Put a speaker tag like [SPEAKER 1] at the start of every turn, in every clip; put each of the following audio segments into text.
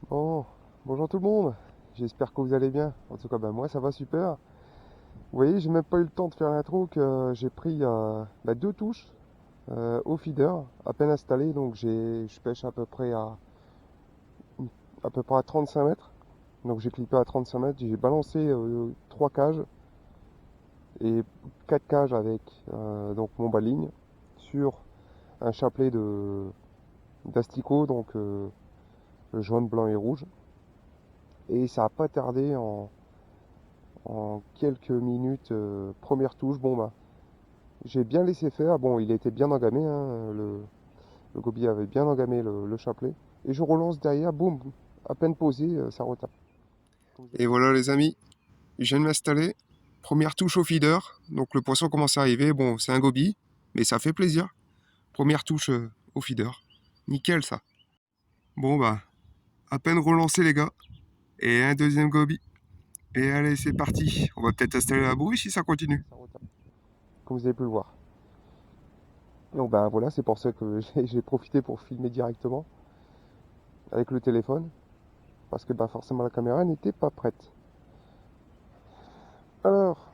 [SPEAKER 1] Bon, bonjour tout le monde, j'espère que vous allez bien. En tout cas, moi ça va super. Vous voyez, j'ai même pas eu le temps de faire l'intro que j'ai pris deux touches au feeder, à peine installé, donc je pêche à peu près à 35 mètres. Donc j'ai clippé à 35 mètres, j'ai balancé 3 cages et 4 cages avec donc mon baligne sur un chapelet d'asticots, donc jaune, blanc et rouge. Et ça a pas tardé en quelques minutes, première touche, j'ai bien laissé faire. Bon, il était bien engamé, hein, le gobier avait bien engamé le chapelet. Et je relance derrière, boum, à peine posé, ça retape. Et voilà les amis, je viens de m'installer. Première touche au feeder, donc le poisson commence à arriver. Bon, c'est un gobi, mais ça fait plaisir. Première touche au feeder. Nickel ça. Bon à peine relancé les gars. Et un deuxième gobi. Et allez, c'est parti. On va peut-être installer la bouée si ça continue. Comme vous avez pu le voir. Donc voilà, c'est pour ça que j'ai profité pour filmer directement avec le téléphone. Parce que forcément la caméra n'était pas prête. Alors,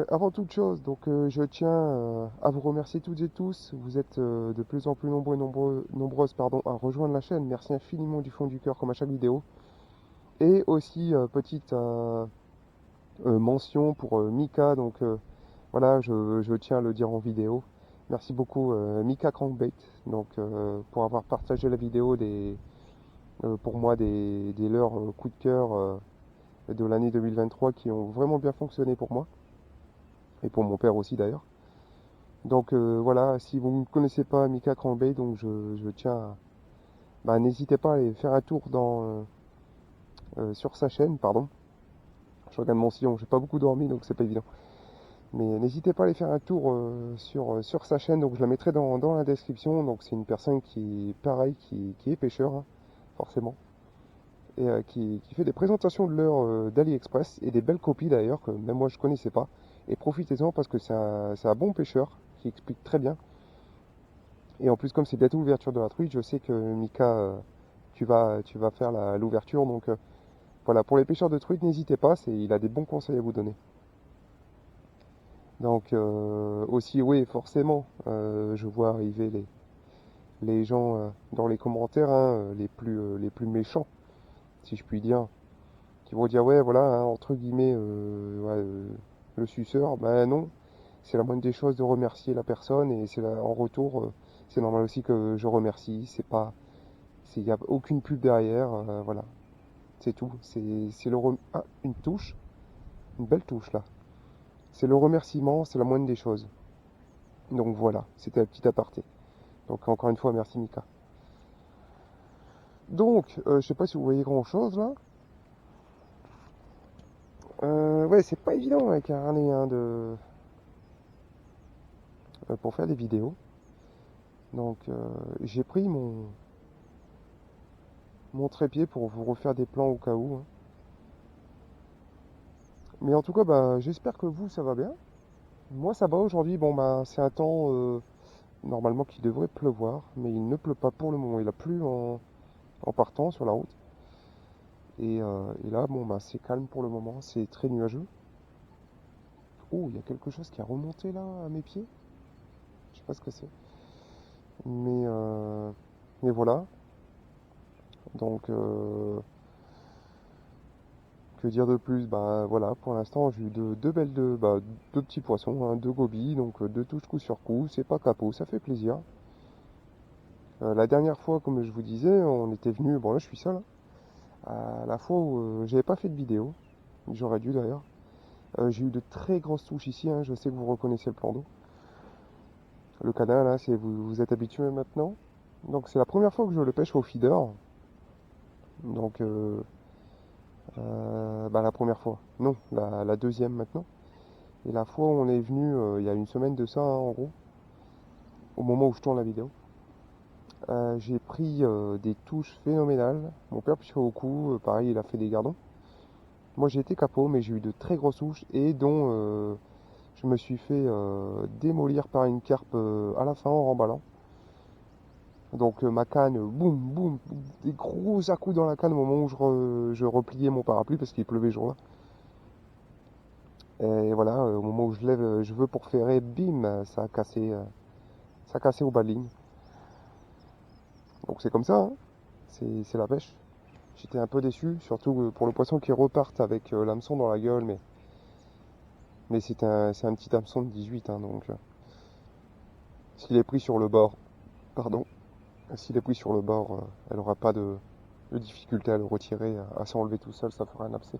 [SPEAKER 1] avant toute chose, je tiens à vous remercier toutes et tous. Vous êtes de plus en plus nombreux et nombreuses à rejoindre la chaîne. Merci infiniment du fond du cœur comme à chaque vidéo. Et aussi petite mention pour Mika. Voilà, je tiens à le dire en vidéo. Merci beaucoup Mika Crankbait pour avoir partagé la vidéo pour moi des leurs coup de cœur de l'année 2023 qui ont vraiment bien fonctionné pour moi et pour mon père aussi d'ailleurs. Voilà, si vous ne connaissez pas Mika Crankbait, je tiens à... n'hésitez pas à aller faire un tour sur sa chaîne, pardon. Je regarde mon sillon, j'ai pas beaucoup dormi donc c'est pas évident. Mais n'hésitez pas à aller faire un tour sur sa chaîne, donc je la mettrai dans la description. Donc c'est une personne qui, pareil, qui est pêcheur, hein, forcément, et qui fait des présentations de leurres d'AliExpress et des belles copies d'ailleurs, que même moi je connaissais pas. Et profitez-en parce que c'est un bon pêcheur qui explique très bien. Et en plus, comme c'est bientôt l'ouverture de la truite, je sais que Mika, tu vas faire l'ouverture. Voilà, pour les pêcheurs de truite, n'hésitez pas, il a des bons conseils à vous donner. Aussi, oui, forcément, je vois arriver les gens dans les commentaires, hein, les plus méchants, si je puis dire, qui vont dire, ouais, voilà, hein, entre guillemets, le suceur. Ben non, c'est la moindre des choses de remercier la personne et en retour, c'est normal aussi que je remercie. Il n'y a aucune pub derrière, voilà, c'est tout. Une touche, une belle touche là. C'est le remerciement, c'est la moindre des choses. Donc voilà, c'était un petit aparté. Donc encore une fois, merci Mika. Je sais pas si vous voyez grand chose là. Ouais, c'est pas évident avec un harnais hein, pour faire des vidéos. J'ai pris mon trépied pour vous refaire des plans au cas où, hein. Mais en tout cas, j'espère que vous, ça va bien. Moi, ça va aujourd'hui. C'est un temps normalement qui devrait pleuvoir, mais il ne pleut pas pour le moment. Il a plu en partant sur la route. Et là, c'est calme pour le moment. C'est très nuageux. Oh, il y a quelque chose qui a remonté là à mes pieds. Je sais pas ce que c'est. Mais, euh, mais voilà. Donc, que dire de plus? Voilà, pour l'instant, j'ai eu deux petits poissons, hein, deux gobies, donc deux touches coup sur coup. C'est pas capot, ça fait plaisir. La dernière fois, comme je vous disais, on était venu. Bon, là, je suis seul, hein, à la fois où j'avais pas fait de vidéo. J'aurais dû d'ailleurs. J'ai eu de très grosses touches ici, hein, je sais que vous reconnaissez le plan d'eau. Le canal, là, vous êtes habitué maintenant. Donc, c'est la première fois que je le pêche au feeder. Donc, la première fois. Non, la deuxième maintenant. Et la fois où on est venu, il y a une semaine de ça, hein, en gros, au moment où je tourne la vidéo, j'ai pris des touches phénoménales. Mon père pêchait au cou, pareil, il a fait des gardons. Moi, j'ai été capot, mais j'ai eu de très grosses touches et dont je me suis fait démolir par une carpe à la fin en remballant. Donc ma canne, boum, boum, des gros à-coups dans la canne au moment où je repliais mon parapluie parce qu'il pleuvait ce jour-là. Et voilà, au moment où je lève, je veux pour ferrer, bim, ça a cassé au bas de ligne. Donc c'est comme ça, hein. C'est la pêche. J'étais un peu déçu, surtout pour le poisson qui reparte avec l'hameçon dans la gueule, mais c'est un petit hameçon de 18, hein, donc s'il est pris sur le bord, pardon, s'il est pris sur le bord, elle n'aura pas de difficulté à le retirer, à s'enlever tout seul, ça fera un abcès.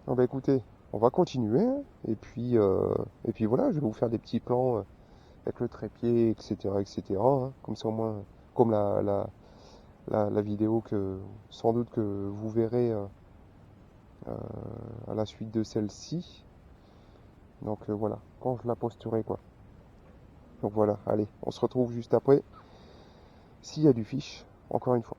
[SPEAKER 1] Ah bah écoutez, on va continuer, hein, et puis voilà, je vais vous faire des petits plans avec le trépied, etc., etc., hein, comme ça au moins, comme la vidéo que sans doute que vous verrez euh, à la suite de celle-ci. Donc voilà, quand je la posterai quoi. Donc voilà, allez, on se retrouve juste après, s'il y a du fiche, encore une fois.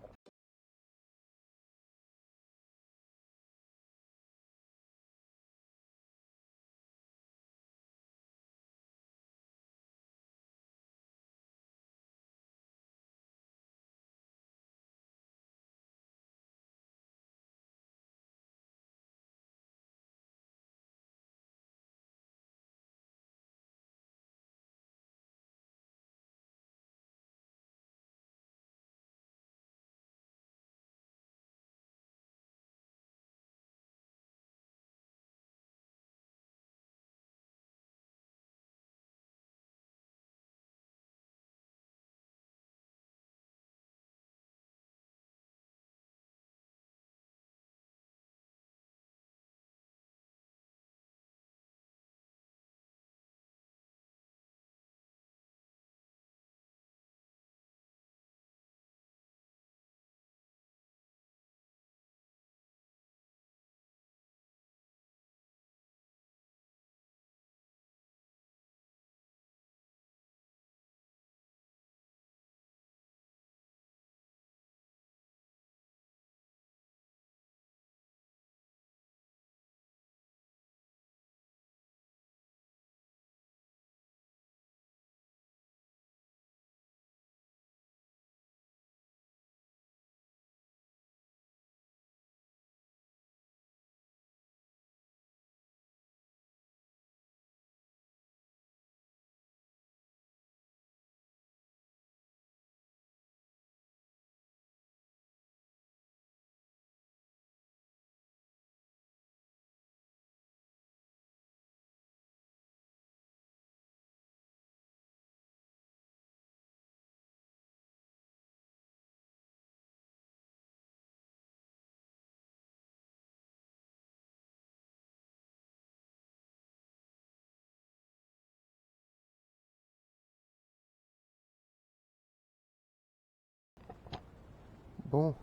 [SPEAKER 1] Bon,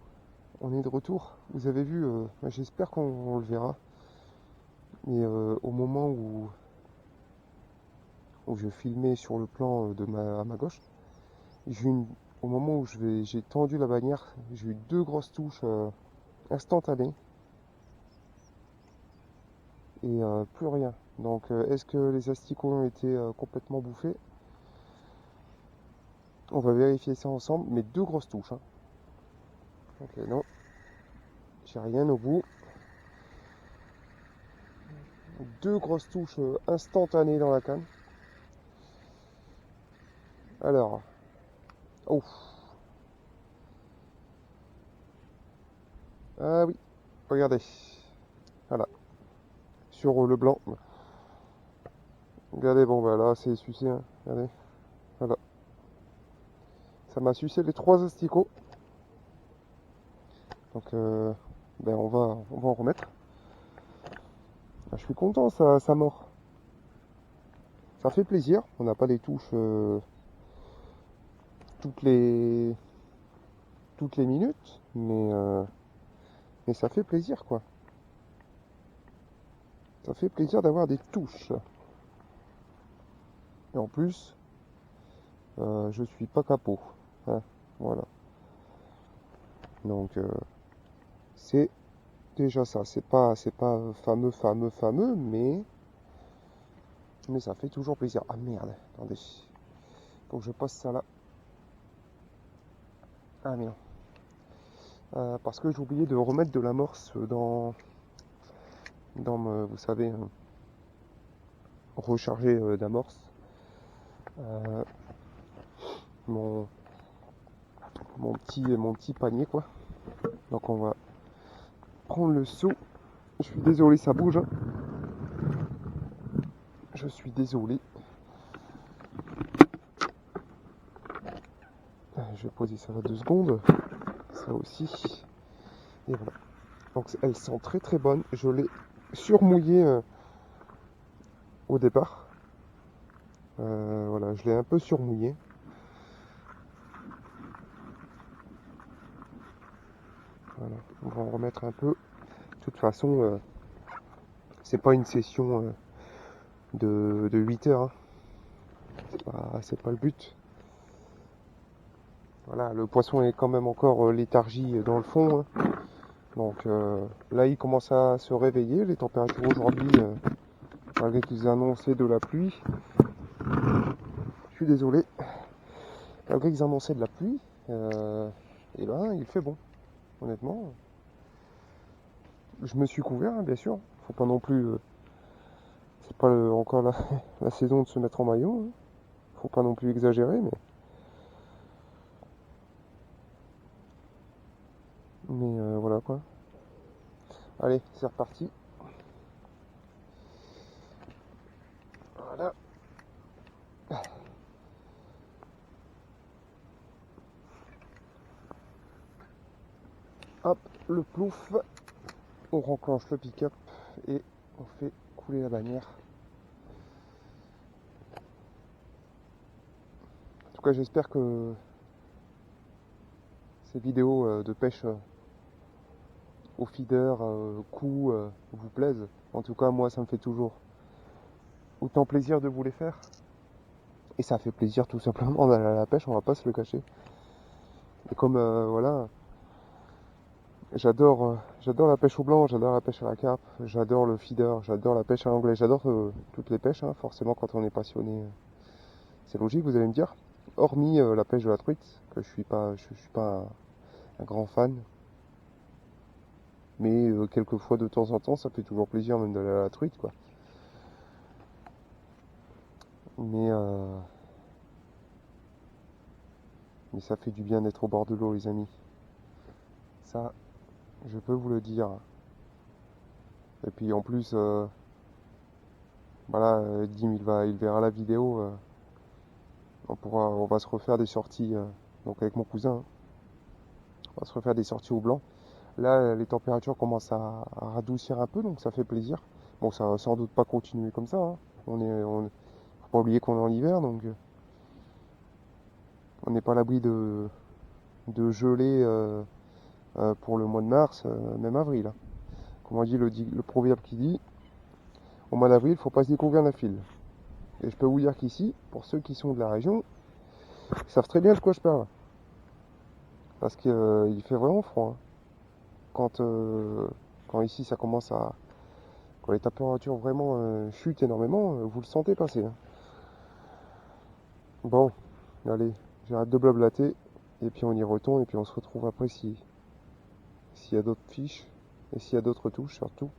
[SPEAKER 1] on est de retour. Vous avez vu, j'espère qu'on le verra. Mais au moment où je filmais sur le plan à ma gauche, j'ai eu au moment où j'ai tendu la bannière, j'ai eu deux grosses touches instantanées et plus rien. Donc est-ce que les asticots ont été complètement bouffés? On va vérifier ça ensemble, mais deux grosses touches, hein. Ok, non, j'ai rien au bout. Deux grosses touches instantanées dans la canne. Alors, oh, ah oui, regardez, voilà, sur le blanc. Regardez, bon bah là c'est sucé, hein. Regardez, voilà. Ça m'a sucé les trois asticots. Donc ben on va en remettre. Ah, je suis content, ça mord. Ça fait plaisir. On n'a pas les touches toutes les toutes les minutes, mais ça fait plaisir quoi. Ça fait plaisir d'avoir des touches. Et en plus, je suis pas capot, hein, voilà. Donc c'est déjà ça. C'est pas fameux, mais ça fait toujours plaisir. Ah merde, attendez. Faut que je passe ça là. Ah mais non. Parce que j'ai oublié de remettre de l'amorce vous savez, recharger d'amorce euh, mon, mon petit panier quoi. Donc on va prendre le seau. Je suis désolé, ça bouge, hein. Je suis désolé. Je vais poser ça à 2 secondes. Ça aussi. Et voilà. Donc elles sont très très bonnes. Je l'ai surmouillé au départ. Voilà, je l'ai un peu surmouillé. Voilà. On va en remettre un peu. De toute façon, c'est pas une session de 8 heures, hein. C'est pas le but. Voilà, le poisson est quand même encore léthargie dans le fond, hein. Donc là, il commence à se réveiller. Les températures aujourd'hui, malgré qu'ils annonçaient de la pluie, je suis désolé, malgré qu'ils annonçaient de la pluie, et ben il fait bon. Honnêtement, je me suis couvert, hein, bien sûr. Faut pas non plus, c'est pas encore la saison de se mettre en maillot, hein. Faut pas non plus exagérer, mais voilà quoi. Allez, c'est reparti. Voilà. Hop, le plouf. On renclenche le pick-up et on fait couler la bannière. En tout cas, j'espère que ces vidéos de pêche au feeder, coup, vous plaisent. En tout cas, moi, ça me fait toujours autant plaisir de vous les faire. Et ça fait plaisir tout simplement d'aller à la pêche, on va pas se le cacher. Et comme, voilà, j'adore la pêche au blanc, j'adore la pêche à la carpe, j'adore le feeder, j'adore la pêche à l'anglais, j'adore toutes les pêches, hein. Forcément, quand on est passionné, c'est logique, vous allez me dire. Hormis la pêche de la truite, que je suis pas un grand fan. Mais quelquefois, de temps en temps, ça fait toujours plaisir même d'aller à la truite, quoi. Mais, euh, mais ça fait du bien d'être au bord de l'eau, les amis. Ça, je peux vous le dire. Et puis en plus, voilà, Dim, il verra la vidéo. On va se refaire des sorties, donc avec mon cousin, hein. On va se refaire des sorties au blanc. Là, les températures commencent à radoucir un peu, donc ça fait plaisir. Bon, ça va sans doute pas continuer comme ça, hein. Faut pas oublier qu'on est en hiver, donc on n'est pas à l'abri de geler pour le mois de mars, même avril, hein. Comme on dit le proverbe qui dit, au mois d'avril, il ne faut pas se découvrir la file. Et je peux vous dire qu'ici, pour ceux qui sont de la région, ils savent très bien de quoi je parle. Parce qu'il fait vraiment froid, hein. Quand, euh, quand ici ça commence à. Quand les températures vraiment chutent énormément, vous le sentez passer, hein. Bon, allez, j'arrête de blablater. Et puis on y retourne et puis on se retrouve après s'il y a d'autres fiches et s'il y a d'autres touches surtout.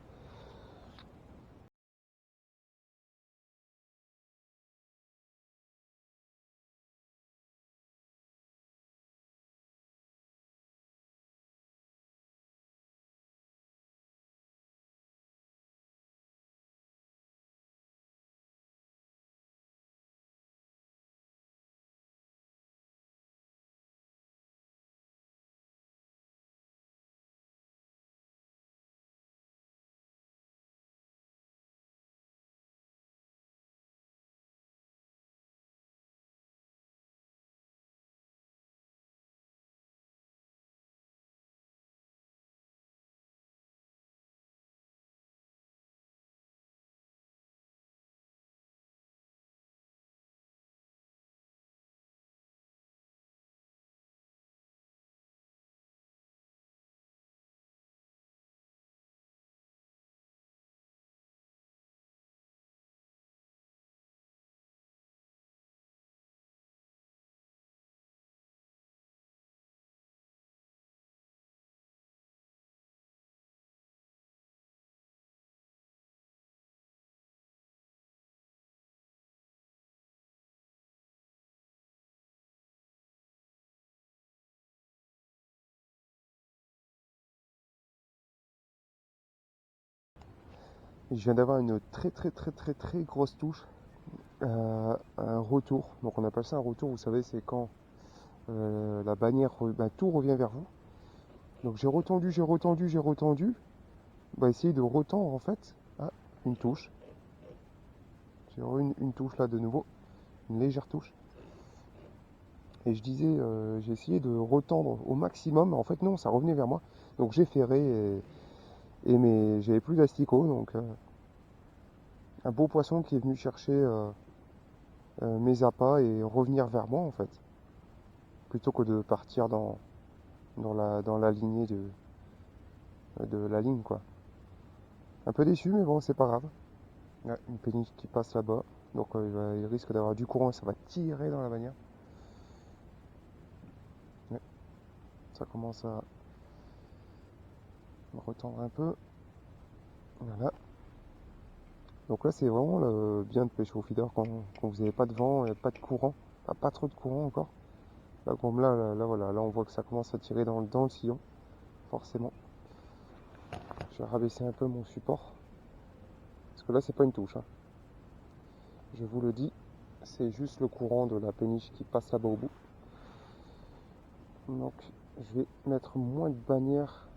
[SPEAKER 1] Et je viens d'avoir une très grosse touche, un retour. Donc on appelle ça un retour, vous savez, c'est quand la bannière, tout revient vers vous. Donc j'ai retendu. On va essayer de retendre en fait. Ah, une touche. J'ai une touche là de nouveau, une légère touche. Et je disais, j'ai essayé de retendre au maximum. En fait, non, ça revenait vers moi. Donc j'ai ferré et j'avais plus d'asticot. Donc un beau poisson qui est venu chercher mes appâts et revenir vers moi en fait. Plutôt que de partir dans la lignée de la ligne quoi. Un peu déçu, mais bon, c'est pas grave. Ouais, une péniche qui passe là-bas. Donc il risque d'avoir du courant et ça va tirer dans la bannière. Ouais, ça commence à retendre un peu. Voilà. Donc là, c'est vraiment le bien de pêcher au feeder quand vous n'avez pas de vent et pas de courant. Enfin, pas trop de courant encore. Là, comme voilà, là, on voit que ça commence à tirer dans le sillon, forcément. Je vais rabaisser un peu mon support. Parce que là, c'est pas une touche. Hein. Je vous le dis, c'est juste le courant de la péniche qui passe là-bas au bout. Donc, je vais mettre moins de bannières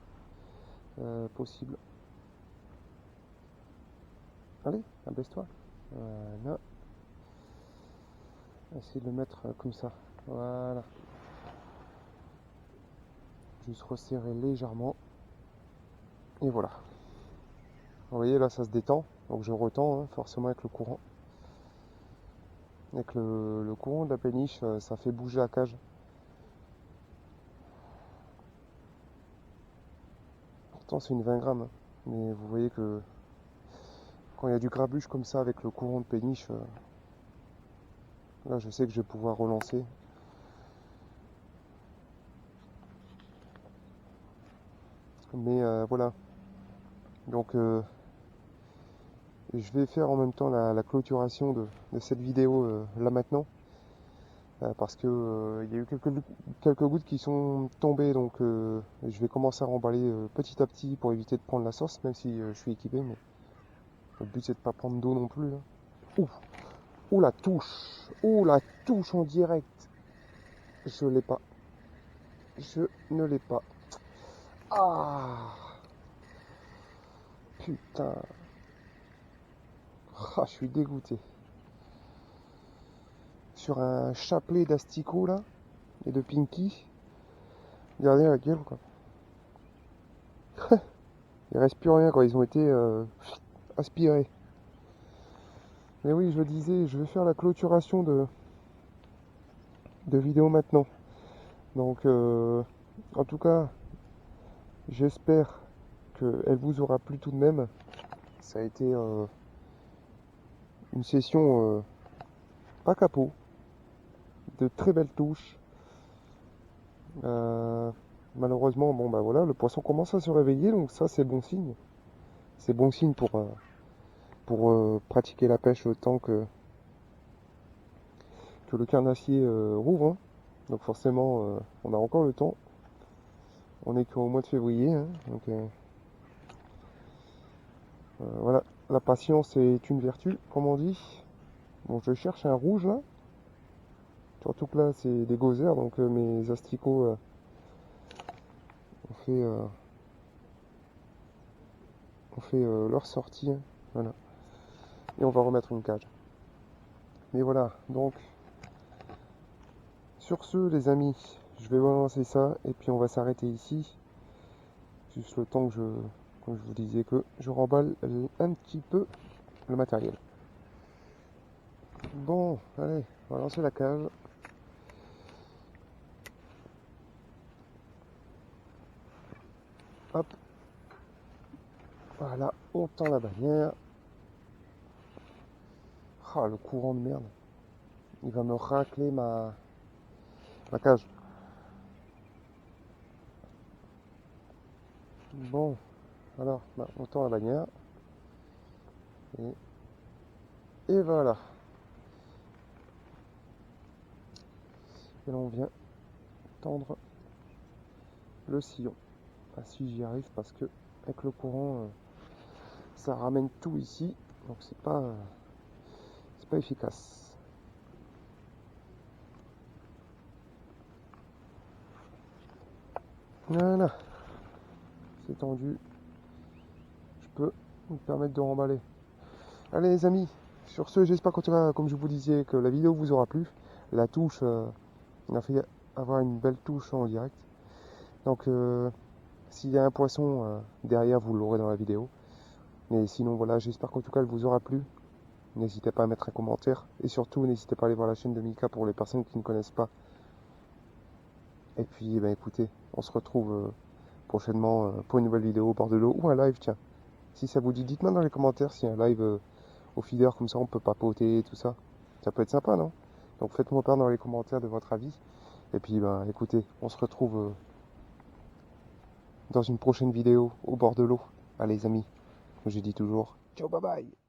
[SPEAKER 1] possible. Allez, abaisse-toi. Voilà. Essayer de le mettre comme ça. Voilà. Juste resserrer légèrement. Et voilà. Vous voyez, là, ça se détend. Donc, je retends, hein, forcément, avec le courant. Avec le courant de la péniche, ça fait bouger la cage. Pourtant, c'est une 20 grammes. Hein. Mais vous voyez que quand il y a du grabuge comme ça avec le courant de péniche, là, je sais que je vais pouvoir relancer. Mais voilà. Donc, je vais faire en même temps la clôturation de cette vidéo là maintenant. Parce que il y a eu quelques gouttes qui sont tombées. Donc, je vais commencer à remballer petit à petit pour éviter de prendre la sauce, même si je suis équipé. Mais le but, c'est de ne pas prendre d'eau non plus. Là. Ouf. Ouh la touche. Ouh la touche en direct. Je l'ai pas. Je ne l'ai pas. Ah. Putain. Ah, je suis dégoûté. Sur un chapelet d'asticots là et de pinky. Regardez la gueule quoi. Il reste plus rien quand ils ont été aspirés. Mais oui, je le disais, je vais faire la clôturation de vidéo maintenant. Donc en tout cas, j'espère qu'elle vous aura plu tout de même. Ça a été une session pas capot, de très belles touches. Malheureusement, bon bah voilà, le poisson commence à se réveiller, donc ça c'est bon signe. C'est bon signe pour pratiquer la pêche le temps que le carnassier rouvre. Hein. Donc forcément, on a encore le temps. On est qu'au mois de février. Hein, donc voilà, la patience est une vertu, comme on dit. Bon, je cherche un rouge là. Surtout que là, c'est des gozer, donc mes asticots on fait leur sortie. Hein, voilà. Et on va remettre une cage. Mais voilà, donc sur ce, les amis, je vais balancer ça et puis on va s'arrêter ici. Juste le temps que comme je vous disais, que je remballe un petit peu le matériel. Bon, allez, on va lancer la cage. Hop. Voilà, on tend la bannière. Ah, le courant de merde. Il va me racler ma cage. Bon, alors, on tend la bannière. Et voilà. Et là, on vient tendre le sillon. Ah, si j'y arrive, parce que avec le courant, ça ramène tout ici, donc c'est pas efficace. Voilà, c'est tendu, je peux me permettre de remballer. Allez les amis, sur ce, j'espère qu'en tout cas, comme je vous disais, que la vidéo vous aura plu. La touche, on a fait avoir une belle touche en direct. Donc s'il y a un poisson derrière, vous l'aurez dans la vidéo. Mais sinon voilà, j'espère qu'en tout cas elle vous aura plu. N'hésitez pas à mettre un commentaire. Et surtout, n'hésitez pas à aller voir la chaîne de Mika pour les personnes qui ne connaissent pas. Et puis, eh ben, écoutez, on se retrouve prochainement pour une nouvelle vidéo au bord de l'eau ou un live, tiens. Si ça vous dit, dites-moi dans les commentaires si un live au feeder, comme ça on peut papoter, tout ça. Ça peut être sympa, non? Donc faites-moi part dans les commentaires de votre avis. Et puis, ben, écoutez, on se retrouve dans une prochaine vidéo au bord de l'eau. Allez les amis, comme je dis toujours, ciao, bye bye.